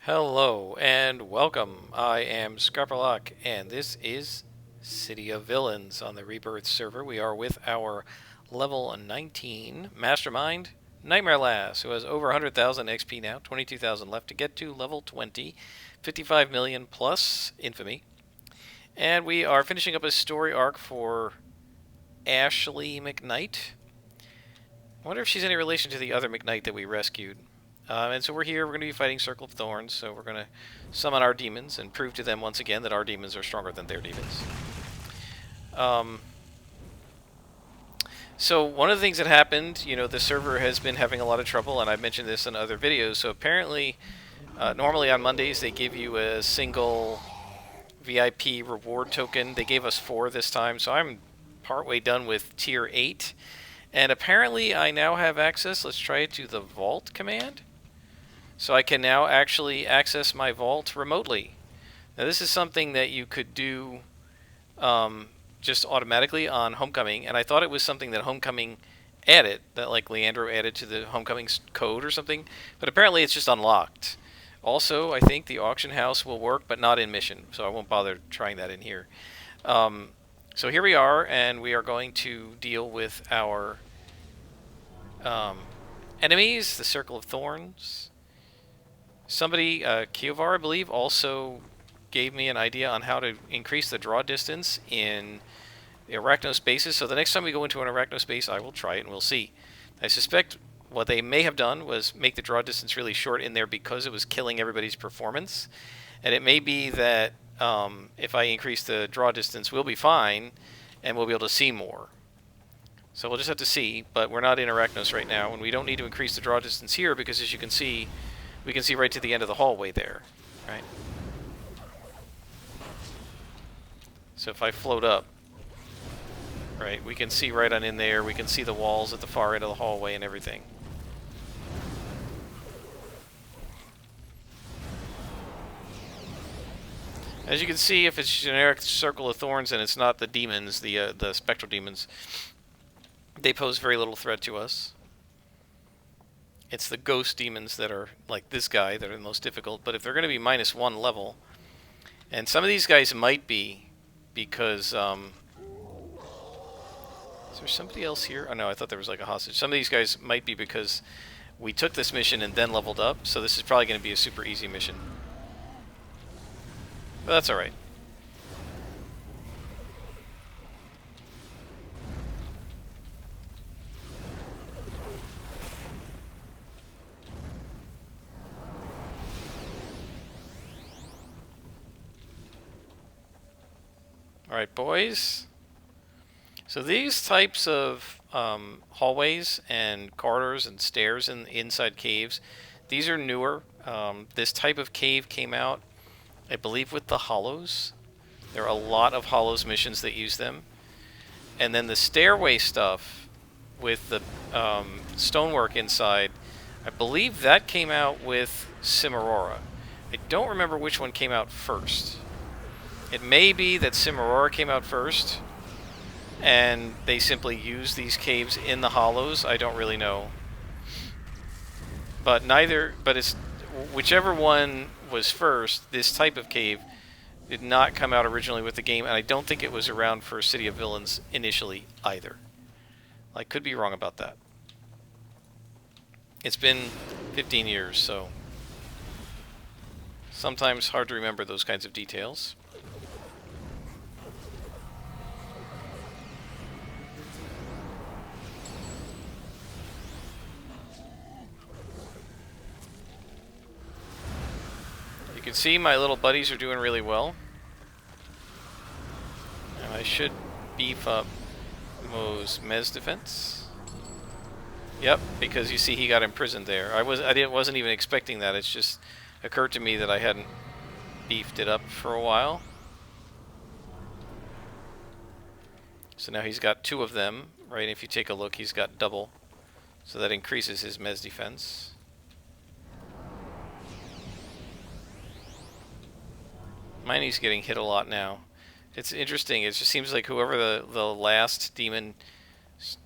Hello and welcome. I am Scarpalock, and this is City of Villains on the Rebirth server. We are with our level 19 Mastermind, Nightmare Lass, who has over 100,000 XP now, 22,000 left to get to level 20, 55 million plus infamy. And we are finishing up a story arc for Ashley McKnight. I wonder if she's any relation to the other McKnight that we rescued. And so we're here, we're going to be fighting Circle of Thorns, so we're going to summon our demons and prove to them once again that our demons are stronger than their demons. Um, so one of the things that happened, the server has been having a lot of trouble, and I've mentioned this in other videos. So apparently, normally on Mondays they give you a single VIP reward token. They gave us 4 this time, so I'm partway done with tier 8. And apparently I now have access, let's try it, to the vault command. So I can now actually access my vault remotely. Now this is something that you could do just automatically on Homecoming, and I thought it was something that Homecoming added, that like Leandro added to the Homecoming code or something, but apparently it's just unlocked. Also, I think the auction house will work, but not in mission, so I won't bother trying that in here. So here we are, and we are going to deal with our enemies, the Circle of Thorns. Somebody, Kiovar, I believe, also gave me an idea on how to increase the draw distance in the arachnospaces. So the next time we go into an arachnospace, I will try it and we'll see. I suspect what they may have done was make the draw distance really short in there because it was killing everybody's performance. And it may be that if I increase the draw distance, we'll be fine and we'll be able to see more. So we'll just have to see, but we're not in Arachnos right now, and we don't need to increase the draw distance here because, as you can see, we can see right to the end of the hallway there, right? So if I float up, right, we can see right on in there, we can see the walls at the far end of the hallway and everything. As you can see, if it's generic Circle of Thorns and it's not the demons, the spectral demons, they pose very little threat to us. It's the ghost demons that are like this guy that are the most difficult. But if they're going to be -1 level, and some of these guys might be because is there somebody else here? Oh no, I thought there was like a hostage. Some of these guys might be because we took this mission and then leveled up. So this is probably going to be a super easy mission. But that's all right. Alright, boys. So these types of hallways and corridors and stairs inside caves, these are newer. This type of cave came out, I believe, with the Hollows. There are a lot of Hollows missions that use them. And then the stairway stuff with the stonework inside, I believe that came out with Cimarora. I don't remember which one came out first. It may be that Cimarora came out first, and they simply used these caves in the Hollows. I don't really know. But it's whichever one was first, this type of cave did not come out originally with the game, and I don't think it was around for City of Villains initially either. I could be wrong about that. It's been 15 years, so sometimes hard to remember those kinds of details. You can see my little buddies are doing really well. And I should beef up Mo's Mez defense. Yep, because you see he got imprisoned there. I wasn't even expecting that. It's just occurred to me that I hadn't beefed it up for a while. So now he's got 2 of them, right? If you take a look, he's got double. So that increases his Mez defense. Miney's getting hit a lot now. It's interesting. It just seems like whoever the last demon,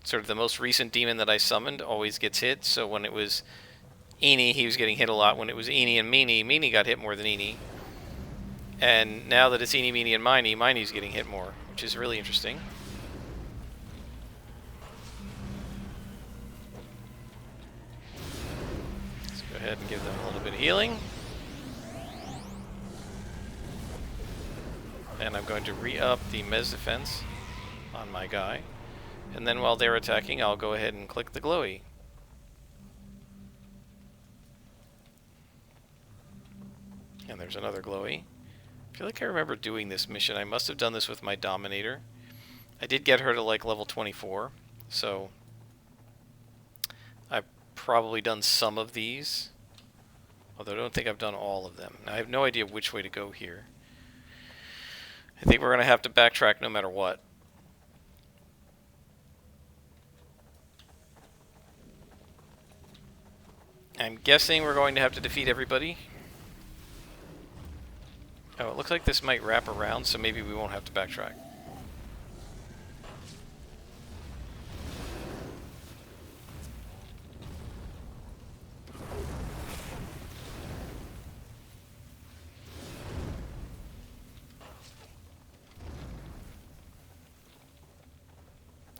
sort of the most recent demon that I summoned, always gets hit. So when it was Eenie, he was getting hit a lot. When it was Eenie and Meanie, Meanie got hit more than Eenie. And now that it's Eenie, Meanie, and Miney, Miney's getting hit more, which is really interesting. Let's go ahead and give them a little bit of healing. And I'm going to re-up the Mez defense on my guy. And then while they're attacking, I'll go ahead and click the glowy. And there's another glowy. I feel like I remember doing this mission. I must have done this with my Dominator. I did get her to like level 24, so I've probably done some of these. Although I don't think I've done all of them. Now, I have no idea which way to go here. I think we're going to have to backtrack no matter what. I'm guessing we're going to have to defeat everybody. Oh, it looks like this might wrap around, so maybe we won't have to backtrack.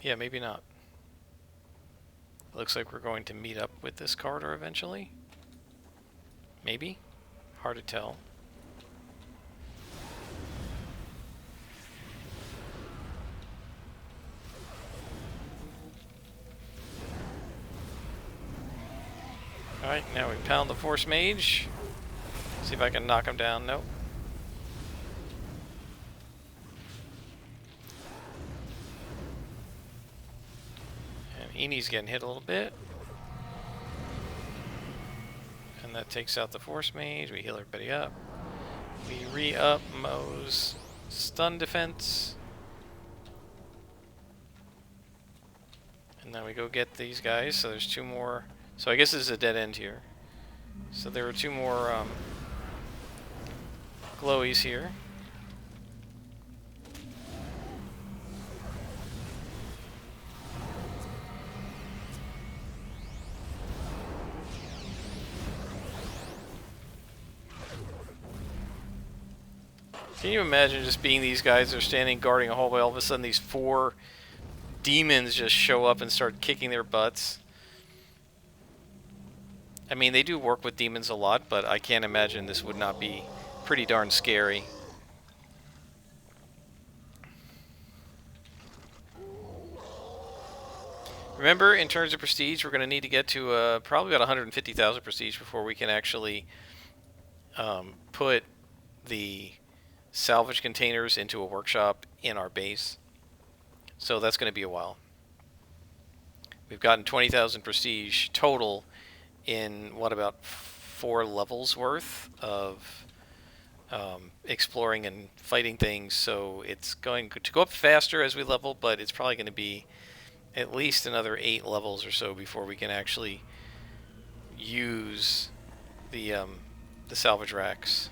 Yeah, maybe not. Looks like we're going to meet up with this corridor eventually. Maybe? Hard to tell. Alright, now we pound the Force Mage. See if I can knock him down. Nope. Enie's getting hit a little bit. And that takes out the Force Mage. We heal everybody up. We re-up Mo's stun defense. And now we go get these guys. So there's two more. So I guess this is a dead end here. So there are two more glowies here. Can you imagine just being these guys that are standing guarding a hallway, all of a sudden these 4 demons just show up and start kicking their butts? I mean, they do work with demons a lot, but I can't imagine this would not be pretty darn scary. Remember, in terms of prestige, we're going to need to get to probably about 150,000 prestige before we can actually put the salvage containers into a workshop in our base. So that's going to be a while. We've gotten 20,000 prestige total in, what, about 4 levels worth of exploring and fighting things. So it's going to go up faster as we level, but it's probably going to be at least another 8 levels or so before we can actually use the salvage racks.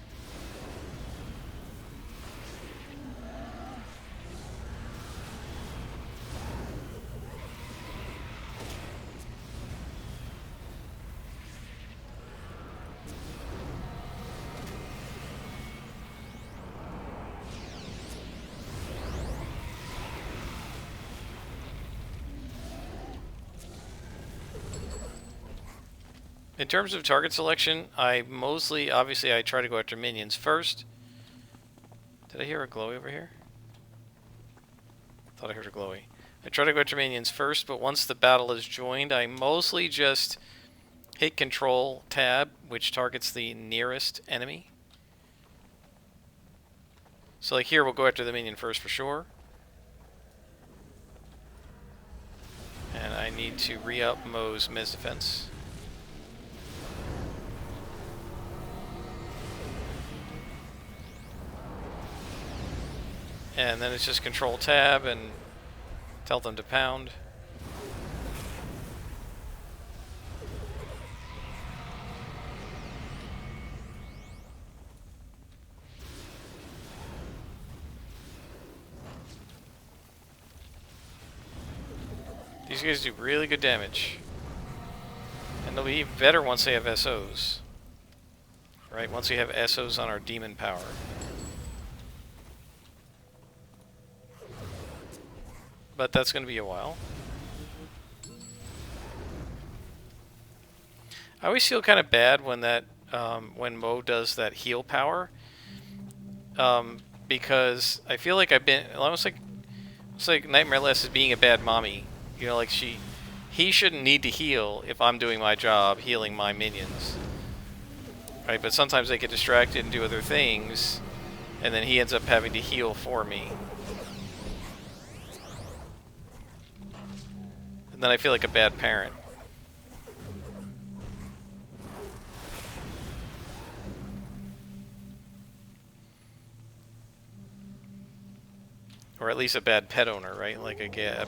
In terms of target selection, I mostly, obviously, I try to go after minions first. Did I hear a glowy over here? Thought I heard a glowy. I try to go after minions first, but once the battle is joined, I mostly just hit Control Tab, which targets the nearest enemy. So like here, we'll go after the minion first for sure. And I need to re-up Mo's Mez defense. And then it's just Control Tab and tell them to pound. These guys do really good damage. And And they'll be better once they have SOs. Right? Once we have SOs on our demon power. But that's going to be a while. I always feel kind of bad when that when Mo does that heal power, because I feel like I've been almost like it's like Nightmare Less is being a bad mommy. You know, like he shouldn't need to heal if I'm doing my job healing my minions, right? But sometimes they get distracted and do other things, and then he ends up having to heal for me. And then I feel like a bad parent. Or at least a bad pet owner, right? Like a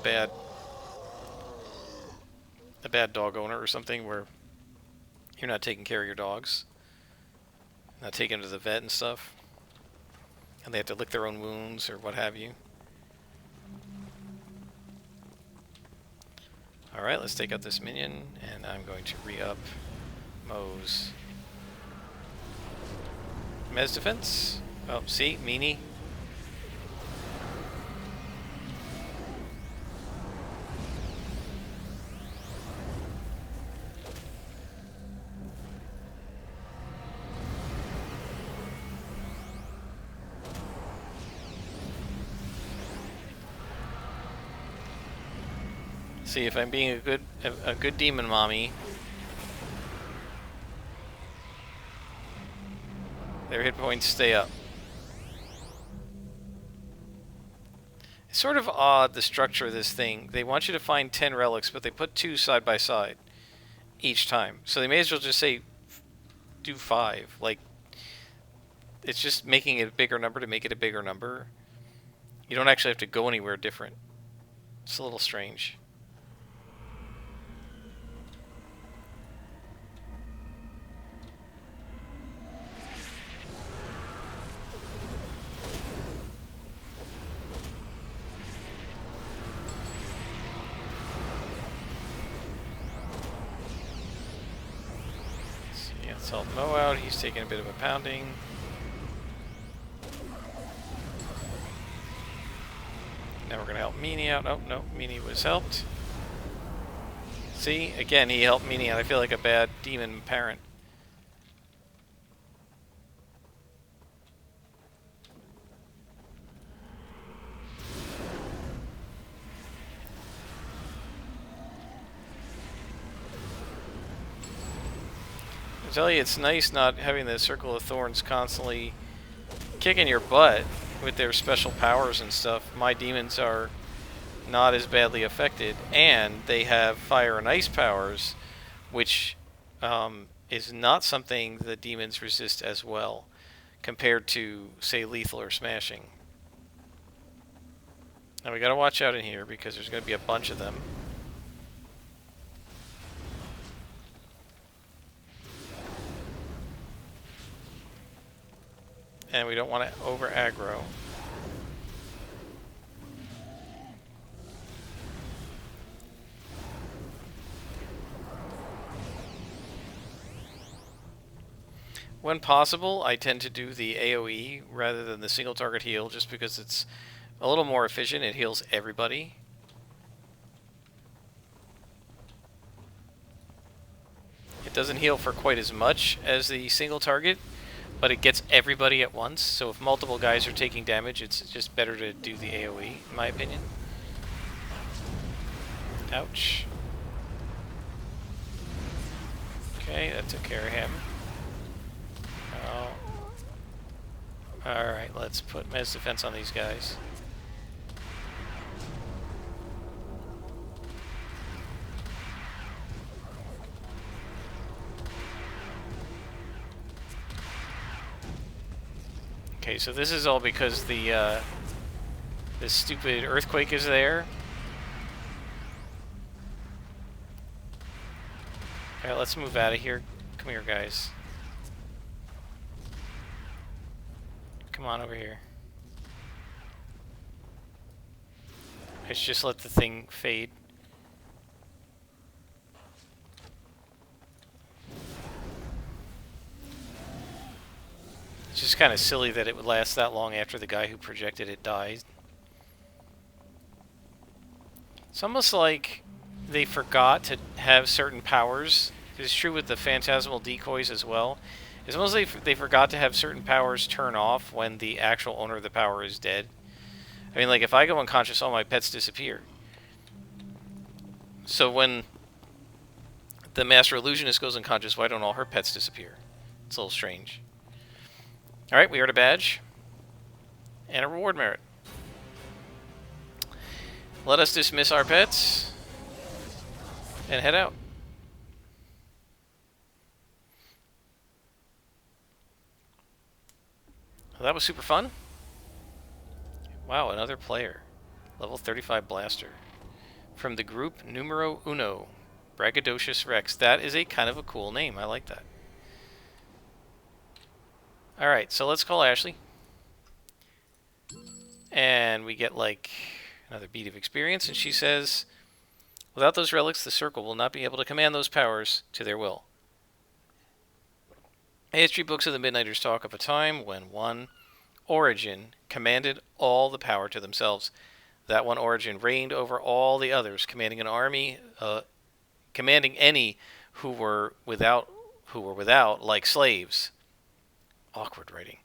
bad dog owner or something where you're not taking care of your dogs. Not taking them to the vet and stuff. And they have to lick their own wounds or what have you. Alright, let's take out this minion, and I'm going to re-up Mo's Mez defense. Oh, see? Meanie. See, if I'm being a good demon mommy, their hit points stay up. It's sort of odd, the structure of this thing. They want you to find 10 relics, but they put 2 side by side each time. So they may as well just say, do 5. Like, it's just making it a bigger number to make it a bigger number. You don't actually have to go anywhere different. It's a little strange. Let's help Mo out. He's taking a bit of a pounding. Now we're going to help Meanie out. Oh, no. Meanie was helped. See? Again, he helped Meanie out. I feel like a bad demon parent. I tell you, it's nice not having the Circle of Thorns constantly kicking your butt with their special powers and stuff. My demons are not as badly affected, and they have fire and ice powers, which is not something the demons resist as well compared to, say, lethal or smashing. Now we gotta watch out in here because there's gonna be a bunch of them. And we don't want to over aggro. When possible, I tend to do the AoE rather than the single target heal just because it's a little more efficient. It heals everybody. It doesn't heal for quite as much as the single target, but it gets everybody at once, so if multiple guys are taking damage, it's just better to do the AoE, in my opinion. Ouch. Okay, that took care of him. Oh. Alright, let's put Mez defense on these guys. Okay, so this is all because the this stupid earthquake is there. Alright, let's move out of here. Come here, guys. Come on over here. Let's just let the thing fade. It's just kind of silly that it would last that long after the guy who projected it died. It's almost like they forgot to have certain powers. It's true with the phantasmal decoys as well. It's almost like they forgot to have certain powers turn off when the actual owner of the power is dead. I mean, like, if I go unconscious, all my pets disappear. So when the Master Illusionist goes unconscious, why don't all her pets disappear? It's a little strange. Alright, we earned a badge. And a reward merit. Let us dismiss our pets. And head out. Well, that was super fun. Wow, another player. Level 35 Blaster. From the group Numero Uno. Braggadocious Rex. That is a kind of a cool name. I like that. Alright, so let's call Ashley. And we get, like, another bead of experience. And she says, without those relics, the Circle will not be able to command those powers to their will. History books of the Midnighters talk of a time when one Origin commanded all the power to themselves. That one Origin reigned over all the others, commanding an army, commanding any who were without, like slaves. Awkward writing.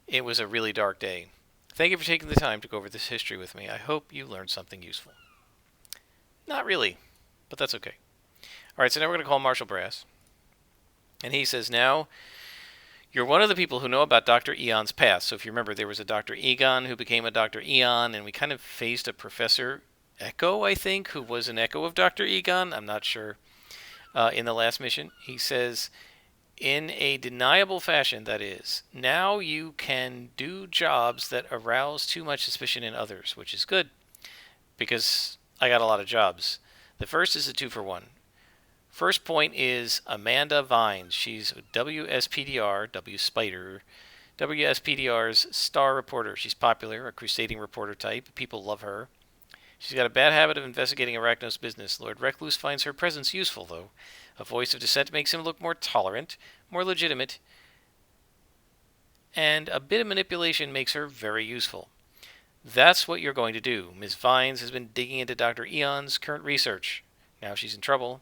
It was a really dark day. Thank you for taking the time to go over this history with me. I hope you learned something useful. Not really, but that's okay. Alright, so now we're going to call Marshall Brass. And he says, now, you're one of the people who know about Dr. Eon's past. So if you remember, there was a Dr. Egon who became a Dr. Eon, and we kind of faced a Professor Echo, I think, who was an echo of Dr. Egon. I'm not sure. In the last mission, he says, in a deniable fashion, that is, now you can do jobs that arouse too much suspicion in others, which is good, because I got a lot of jobs. The first is a 2-for-1. First point is Amanda Vines. She's WSPDR, WSPDR's star reporter. She's popular, a crusading reporter type. People love her. She's got a bad habit of investigating Arachnos business. Lord Recluse finds her presence useful, though. A voice of dissent makes him look more tolerant, more legitimate, and a bit of manipulation makes her very useful. That's what you're going to do. Ms. Vines has been digging into Dr. Eon's current research. Now she's in trouble.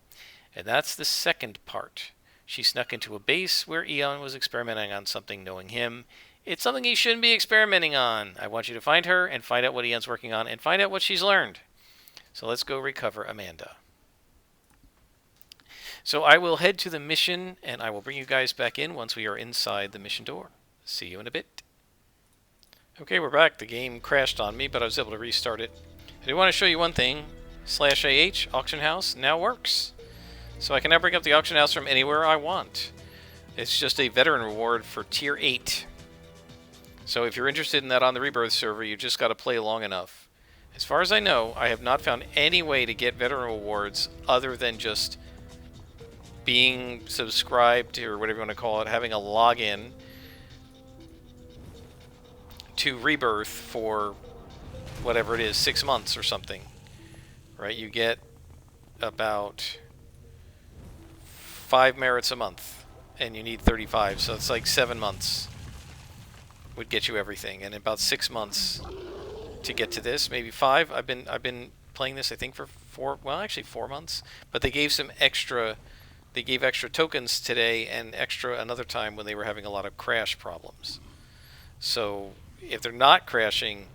And that's the second part. She snuck into a base where Eon was experimenting on something, knowing him. It's something he shouldn't be experimenting on. I want you to find her and find out what Eon's working on and find out what she's learned. So let's go recover Amanda. So I will head to the mission and I will bring you guys back in once we are inside the mission door. See you in a bit. Okay, we're back. The game crashed on me, but I was able to restart it. I do want to show you one thing. /AH auction house now works. So I can now bring up the auction house from anywhere I want. It's just a veteran reward for tier 8. So if you're interested in that on the Rebirth server, you just got to play long enough. As far as I know, I have not found any way to get veteran rewards other than just being subscribed to, or whatever you want to call it, having a login to Rebirth for whatever it is, 6 months or something. Right? You get about 5 merits a month, and you need 35, so it's like 7 months would get you everything, and about 6 months to get to this, maybe 5. I've been playing this, I think, for 4 months, but they gave some extra. They gave extra tokens today and extra another time when they were having a lot of crash problems. So if they're not crashing,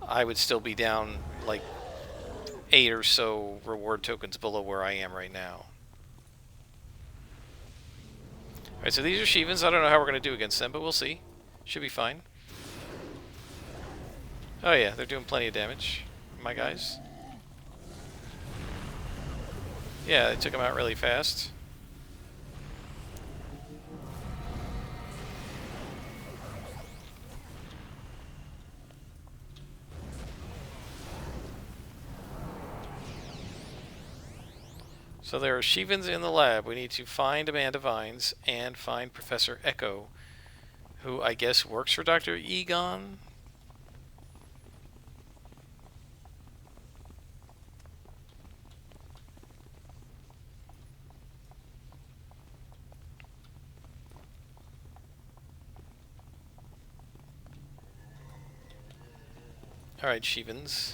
I would still be down like 8 or so reward tokens below where I am right now. Alright, so these are Shivans. I don't know how we're going to do against them, but we'll see. Should be fine. Oh yeah, they're doing plenty of damage, my guys. Yeah, they took them out really fast. So there are Shivans in the lab. We need to find Amanda Vines and find Professor Echo, who I guess works for Dr. Egon. Alright, Shivans.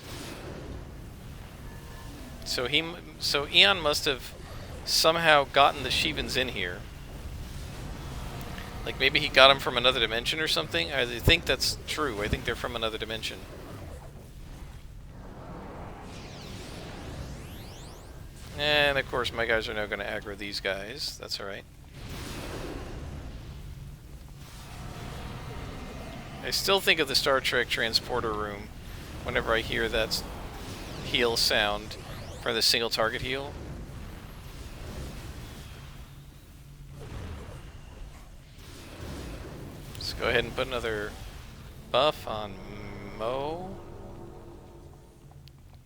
So Eon must have somehow gotten the Shivans in here. Like maybe he got them from another dimension or something? I think that's true. I think they're from another dimension. And of course my guys are now going to aggro these guys. That's alright. I still think of the Star Trek transporter room whenever I hear that heal sound for the single target heal. Let's go ahead and put another buff on Mo.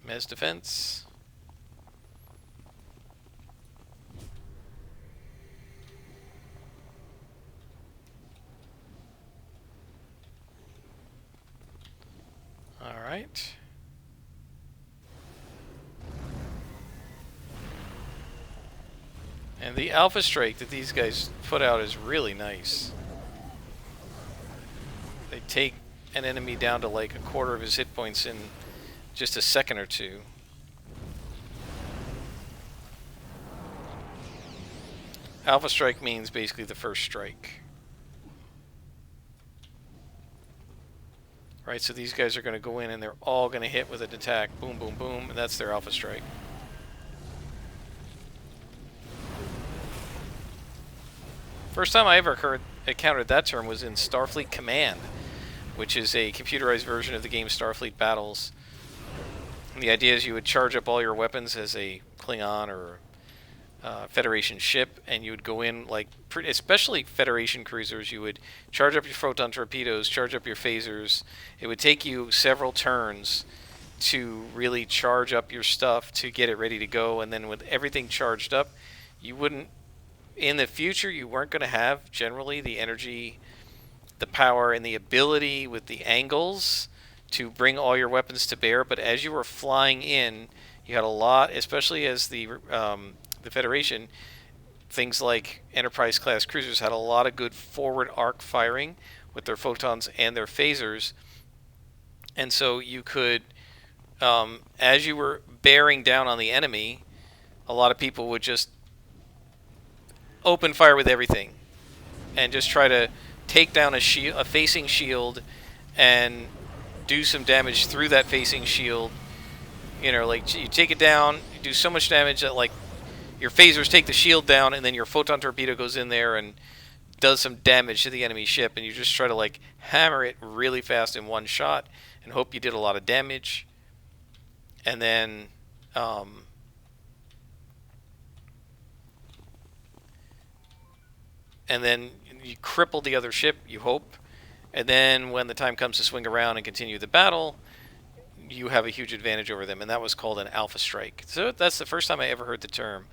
Mez defense. Alright. And the Alpha Strike that these guys put out is really nice. They take an enemy down to like a quarter of his hit points in just a second or two. Alpha Strike means basically the first strike. Right, so these guys are going to go in and they're all going to hit with an attack. Boom, boom, boom, and that's their Alpha Strike. First time I ever encountered that term was in Starfleet Command, which is a computerized version of the game Starfleet Battles. And the idea is you would charge up all your weapons as a Klingon or Federation ship, and you would go in, like, especially Federation cruisers, you would charge up your photon torpedoes, charge up your phasers. It would take you several turns to really charge up your stuff to get it ready to go, and then with everything charged up, you wouldn't, in the future, you weren't going to have, generally, the energy, the power, and the ability with the angles to bring all your weapons to bear, but as you were flying in, you had a lot, especially as the Federation, things like Enterprise-class cruisers had a lot of good forward arc firing with their photons and their phasers. And so you could, as you were bearing down on the enemy, a lot of people would just open fire with everything and just try to take down a facing shield and do some damage through that facing shield. You know, like you take it down, you do so much damage that like your phasers take the shield down, and then your photon torpedo goes in there and does some damage to the enemy ship, and you just try to like hammer it really fast in one shot and hope you did a lot of damage. And then you cripple the other ship, you hope. And then when the time comes to swing around and continue the battle, you have a huge advantage over them, and that was called an Alpha Strike. So that's the first time I ever heard the term.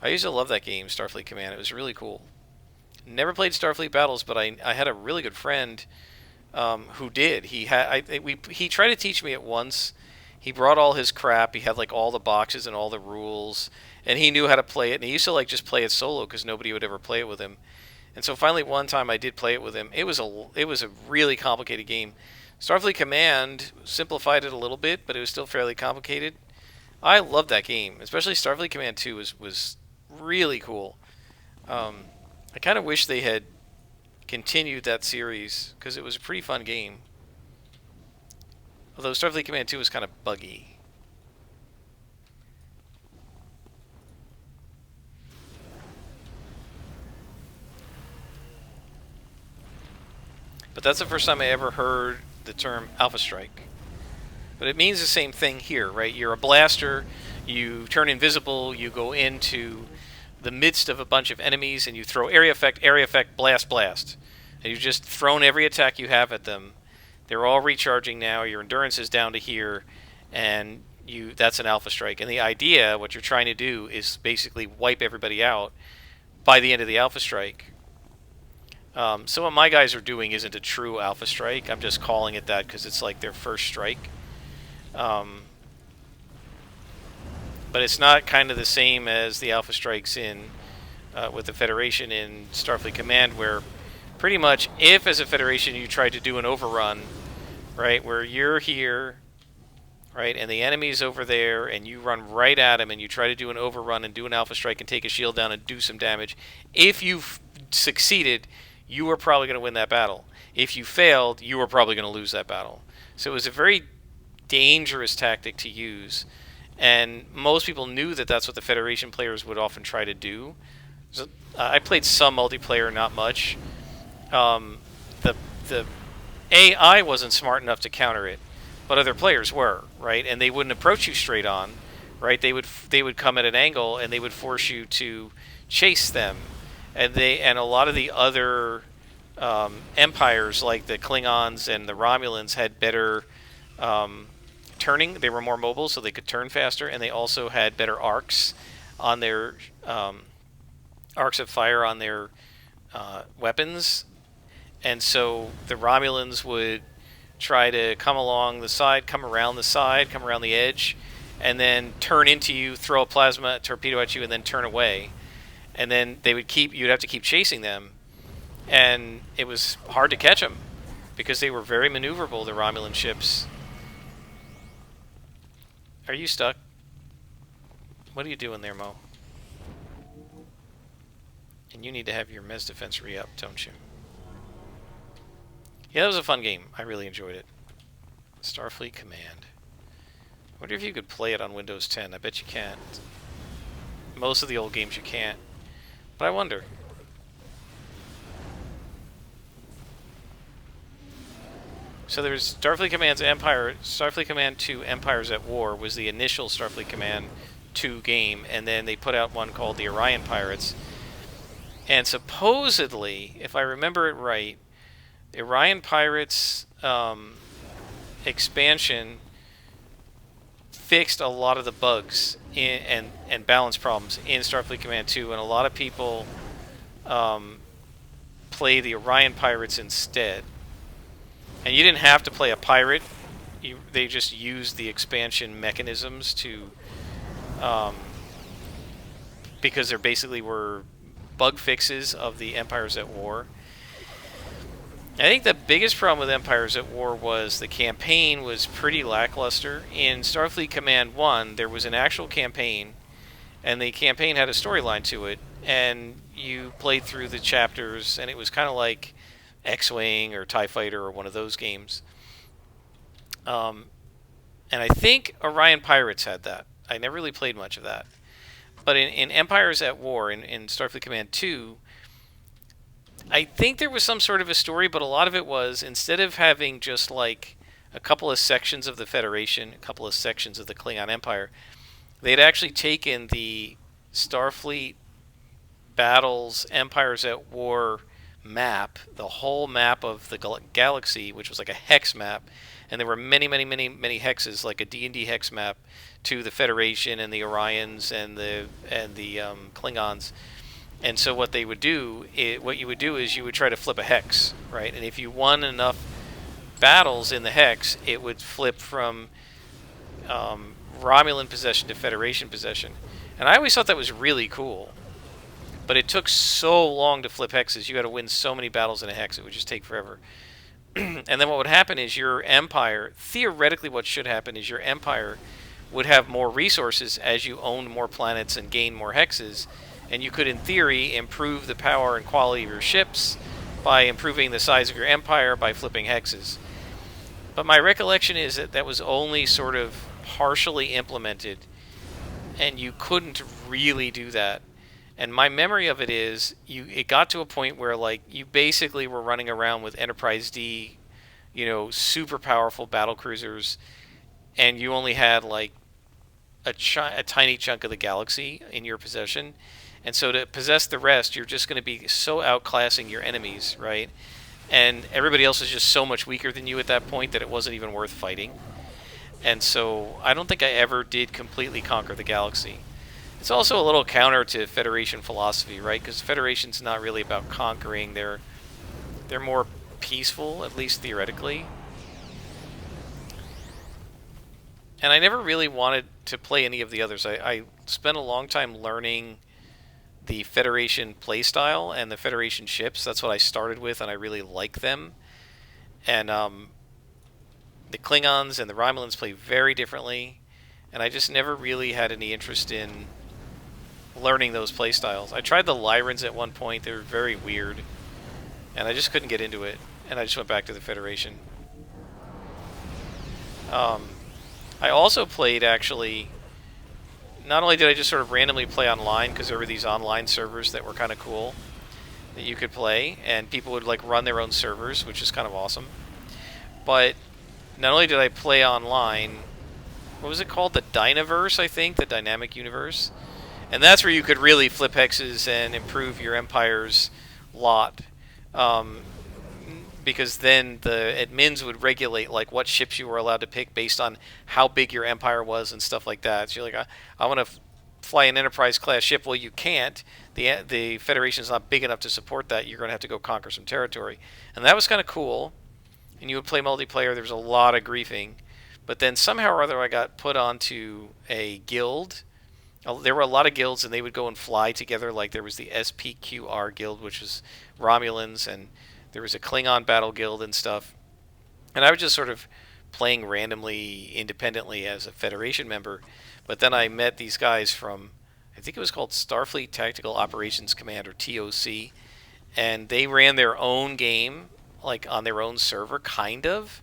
I used to love that game, Starfleet Command. It was really cool. Never played Starfleet Battles, but I had a really good friend who did. He tried to teach me it once. He brought all his crap. He had like all the boxes and all the rules, and he knew how to play it. And he used to like just play it solo because nobody would ever play it with him. And so finally one time I did play it with him. It was a really complicated game. Starfleet Command simplified it a little bit, but it was still fairly complicated. I loved that game, especially Starfleet Command 2 was really cool. I kind of wish they had continued that series because it was a pretty fun game. Although Starfleet Command 2 was kind of buggy. But that's the first time I ever heard the term Alpha Strike. But it means the same thing here, right? You're a blaster, you turn invisible, you go into the midst of a bunch of enemies, and you throw area effect, blast, blast. And you've just thrown every attack you have at them. They're all recharging now, your endurance is down to here, and that's an Alpha Strike. And the idea, what you're trying to do, is basically wipe everybody out by the end of the Alpha Strike. So what my guys are doing isn't a true Alpha Strike. I'm just calling it that because it's like their first strike. But it's not kind of the same as the Alpha Strikes in with the Federation in Starfleet Command, where pretty much if as a Federation you try to do an overrun, right, where you're here right? And the enemy's over there, and you run right at him, and you try to do an overrun and do an alpha strike and take a shield down and do some damage. If you've succeeded, you are probably going to win that battle. If you failed, you are probably going to lose that battle. So it was a very dangerous tactic to use, and most people knew that that's what the Federation players would often try to do. So, I played some multiplayer, not much. The AI wasn't smart enough to counter it, but other players were, right? And they wouldn't approach you straight on, right? They would come at an angle and they would force you to chase them, and a lot of the other empires like the Klingons and the Romulans had better turning. They were more mobile, so they could turn faster, and they also had better arcs on their arcs of fire on their weapons. And so the Romulans would try to come along the side, come around the edge, and then turn into you, throw a plasma torpedo at you, and then turn away. And then you'd have to keep chasing them, and it was hard to catch them because they were very maneuverable, the Romulan ships. Are you stuck? What are you doing there, Mo? And you need to have your Mez defense re-up, don't you? Yeah, that was a fun game. I really enjoyed it. Starfleet Command. I wonder if you could play it on Windows 10. I bet you can't. Most of the old games you can't. But I wonder. So there's Starfleet Command 2 Empires at War was the initial Starfleet Command 2 game, and then they put out one called the Orion Pirates. And supposedly, if I remember it right, the Orion Pirates expansion fixed a lot of the bugs and balance problems in Starfleet Command 2, and a lot of people play the Orion Pirates instead. And you didn't have to play a pirate. They just used the expansion mechanisms to... because there basically were bug fixes of the Empires at War. I think the biggest problem with Empires at War was the campaign was pretty lackluster. In Starfleet Command 1, there was an actual campaign, and the campaign had a storyline to it, and you played through the chapters, and it was kind of like X-Wing or TIE Fighter or one of those games. And I think Orion Pirates had that. I never really played much of that. But in Empires at War, in Starfleet Command 2, I think there was some sort of a story, but a lot of it was, instead of having just like a couple of sections of the Federation, a couple of sections of the Klingon Empire, they'd actually taken the Starfleet Battles Empires at War map, the whole map of the galaxy, which was like a hex map, and there were many hexes, like a D&D hex map, to the Federation and the Orions and the Klingons. And so what you would do is you would try to flip a hex, right? And if you won enough battles in the hex, it would flip from Romulan possession to Federation possession. And I always thought that was really cool. But it took so long to flip hexes. You had to win so many battles in a hex. It would just take forever. And then what would happen is your empire, theoretically what should happen is your empire would have more resources as you owned more planets and gained more hexes. And you could, in theory, improve the power and quality of your ships by improving the size of your empire by flipping hexes. But my recollection is that that was only sort of partially implemented, and you couldn't really do that. And my memory of it is, it got to a point where like you basically were running around with Enterprise D, super powerful battle cruisers, and you only had like a tiny chunk of the galaxy in your possession. And so to possess the rest, you're just going to be so outclassing your enemies, right? And everybody else is just so much weaker than you at that point that it wasn't even worth fighting. And so I don't think I ever did completely conquer the galaxy. It's also a little counter to Federation philosophy, right? Because Federation's not really about conquering. They're more peaceful, at least theoretically. And I never really wanted to play any of the others. I spent a long time learning the Federation playstyle and the Federation ships. That's what I started with, and I really like them. And the Klingons and the Romulans play very differently, and I just never really had any interest in learning those play styles. I tried the Lyrans at one point. They were very weird, and I just couldn't get into it, and I just went back to the Federation. I also played, actually, not only did I just sort of randomly play online, because there were these online servers that were kind of cool that you could play, and people would like run their own servers, which is kind of awesome. But not only did I play online, what was it called? The Dynaverse, I think, the Dynamic Universe. And that's where you could really flip hexes and improve your Empire's lot. Because then the admins would regulate like what ships you were allowed to pick based on how big your Empire was and stuff like that. So you're like, I want to fly an Enterprise class ship. Well, you can't. The Federation's not big enough to support that. You're going to have to go conquer some territory. And that was kind of cool. And you would play multiplayer. There was a lot of griefing. But then somehow or other I got put onto a guild. There were a lot of guilds, and they would go and fly together. Like there was the SPQR guild, which was Romulans, and there was a Klingon battle guild and stuff. And I was just sort of playing randomly, independently as a Federation member. But then I met these guys from, I think it was called Starfleet Tactical Operations Command, or TOC. And they ran their own game, like on their own server, kind of.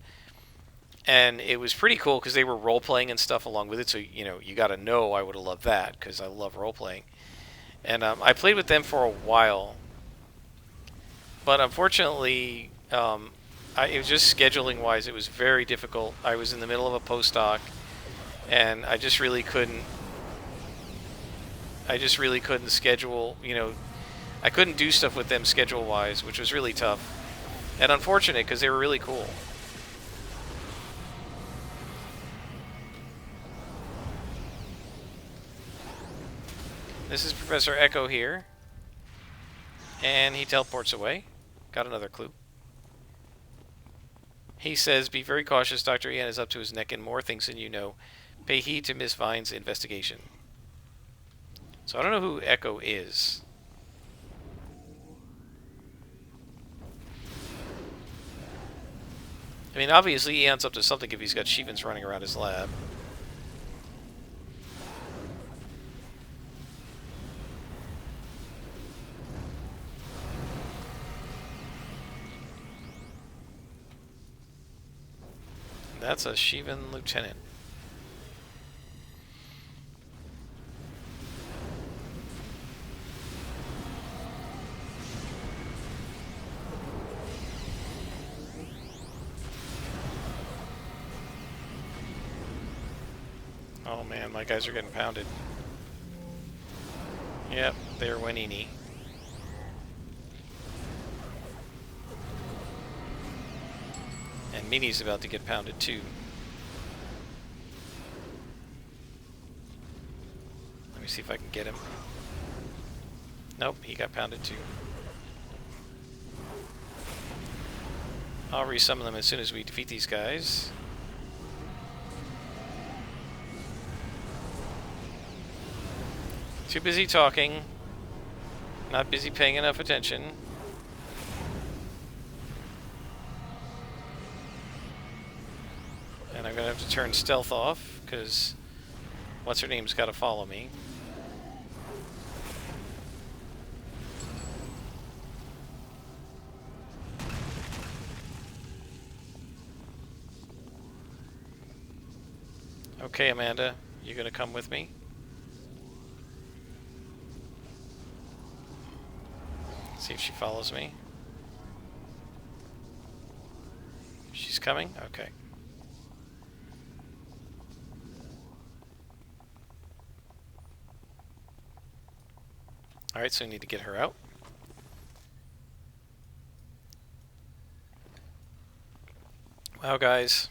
And it was pretty cool because they were role-playing and stuff along with it. So, you know, you got to know I would have loved that because I love role-playing. And I played with them for a while. But unfortunately, it was just scheduling-wise, it was very difficult. I was in the middle of a postdoc, and I just really couldn't schedule, you know, I couldn't do stuff with them schedule-wise, which was really tough. And unfortunate because they were really cool. This is Professor Echo here. And he teleports away. Got another clue. He says, be very cautious. Dr. Ian is up to his neck in more things than you know. Pay heed to Miss Vine's investigation. So I don't know who Echo is. I mean, obviously Ian's up to something if he's got Shivans running around his lab. That's a Shivan lieutenant. Oh man, my guys are getting pounded. Yep, they're Wenini. And Mini's about to get pounded too. Let me see if I can get him. Nope, he got pounded too. I'll resummon them as soon as we defeat these guys. Too busy talking. Not busy paying enough attention. And I'm going to have to turn stealth off, because what's-her-name's got to follow me. Okay, Amanda, you going to come with me? See if she follows me. She's coming? Okay. Alright, so we need to get her out. Wow, guys.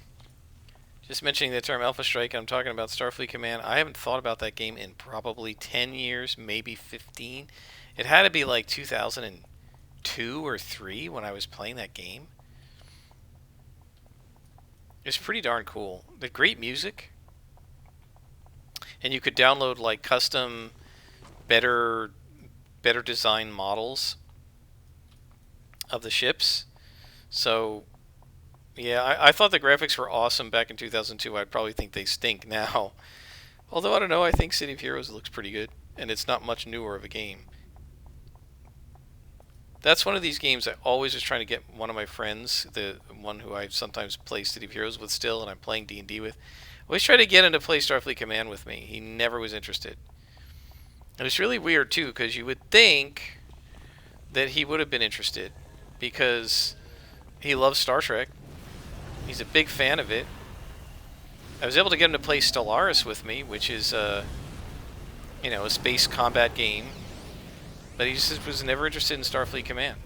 Just mentioning the term Alpha Strike, I'm talking about Starfleet Command. I haven't thought about that game in probably 10 years, maybe 15. It had to be like 2002 or 3 when I was playing that game. It's pretty darn cool. The great music. And you could download like custom, better design models of the ships. So, Yeah, I thought the graphics were awesome back in 2002. I'd probably think they stink now. Although, I don't know, I think City of Heroes looks pretty good. And it's not much newer of a game. That's one of these games I always was trying to get one of my friends, the one who I sometimes play City of Heroes with still, and I'm playing D&D with. Always try to get him to play Starfleet Command with me. He never was interested. And it's really weird, too, because you would think that he would have been interested. Because he loves Star Trek. He's a big fan of it. I was able to get him to play Stellaris with me, which is, a space combat game. But he just was never interested in Starfleet Command.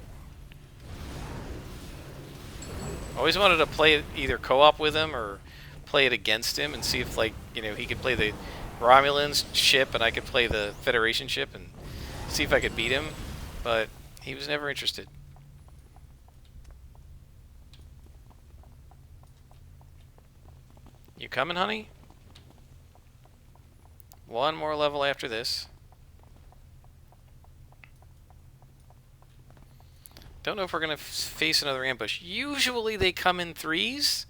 Always wanted to play it either co-op with him or play it against him and see if, he could play the Romulans ship and I could play the Federation ship and see if I could beat him. But he was never interested. You coming, honey? One more level after this. Don't know if we're going to face another ambush. Usually they come in threes,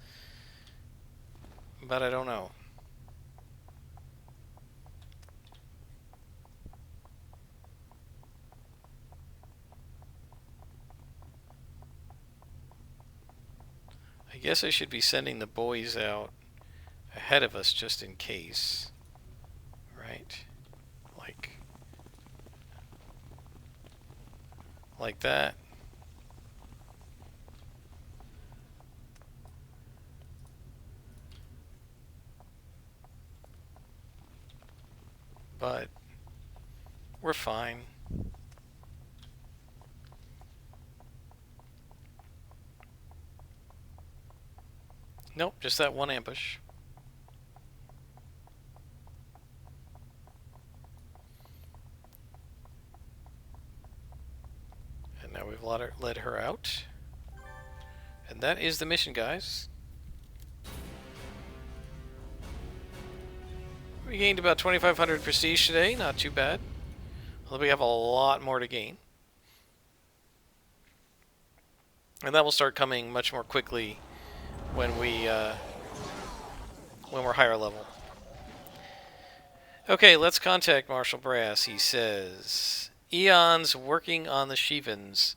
but I don't know. I guess I should be sending the boys out ahead of us just in case. Right? Like that. But we're fine. Nope, just that one ambush. And now we've led her out. And that is the mission, guys. We gained about 2,500 prestige today, not too bad. Although we have a lot more to gain. And that will start coming much more quickly when we're higher level. Okay, let's contact Marshal Brass. He says, Eon's working on the Shivans,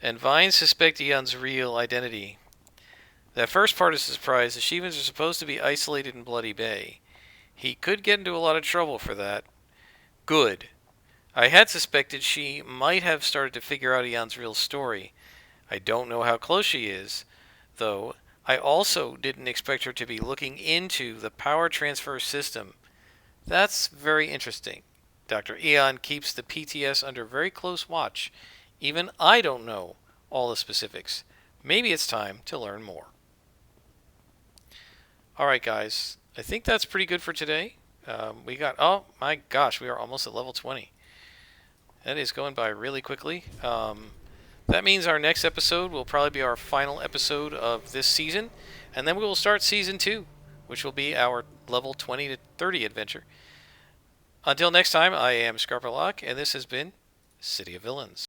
and Vines suspect Eon's real identity. That first part is a surprise. The Shivans are supposed to be isolated in Bloody Bay. He could get into a lot of trouble for that. Good. I had suspected she might have started to figure out Eon's real story. I don't know how close she is, though. I also didn't expect her to be looking into the power transfer system. That's very interesting. Dr. Eon keeps the PTS under very close watch. Even I don't know all the specifics. Maybe it's time to learn more. Alright, guys. I think that's pretty good for today. Oh my gosh, we are almost at level 20. That is going by really quickly. That means our next episode will probably be our final episode of this season. And then we will start Season 2, which will be our level 20 to 30 adventure. Until next time, I am Scarpalock, and this has been City of Villains.